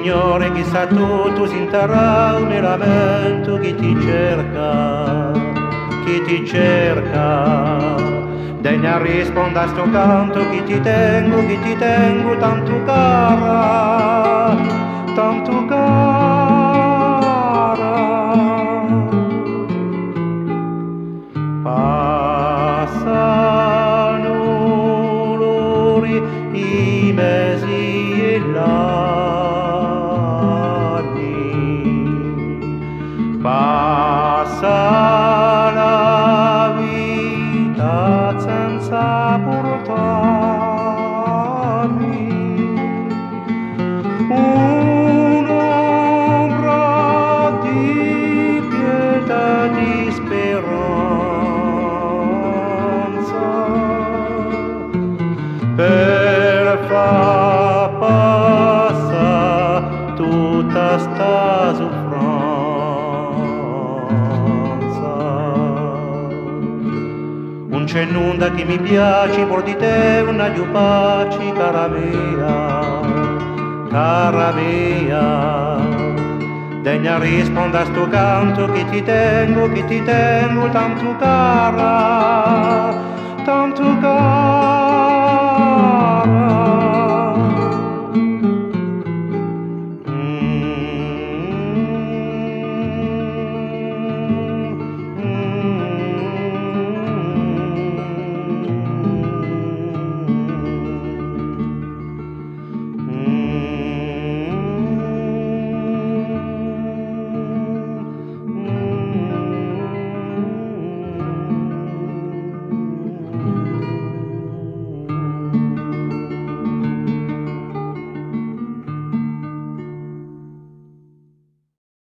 Signore, chissà tu sintarà un lamento chi ti cerca. Degna risponda a sto canto chi ti tengo tanto cara, tanto cara. Passano l'ori, i mesi e l'anni, passa la vita senza portarmi un'ombra di pietà, di speranza, per far passare tutta sta soffranza. Non c'è nulla che mi piace, por di te una giù pace, cara mia, degna risponda a sto canto che ti tengo tanto cara, tanto cara.